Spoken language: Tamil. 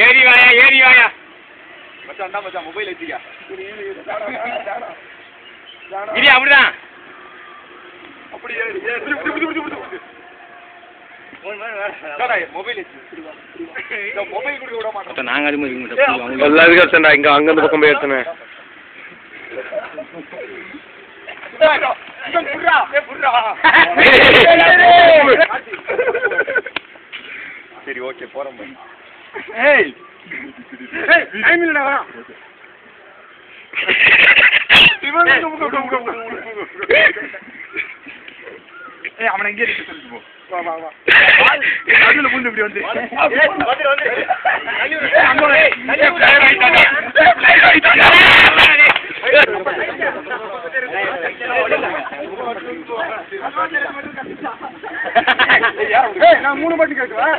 ஏறி வாயா மச்சான் மொபைல் வச்சுக்க இது அப்படிதான் அப்படி மொபைல் மொபைல் கொடுக்க விட மாட்டோம் நாங்க அது மாதிரி எல்லாருக்கும் எடுத்தேன்டா இங்க அங்க அந்த பக்கம் போய் எடுத்தேன் சரி ஓகே போறோம் அவனை எங்கே சொல்லிட்டு போ வா அதுல புந்து இப்படி வந்து நான் 3 மட்டும் கேட்குவேன்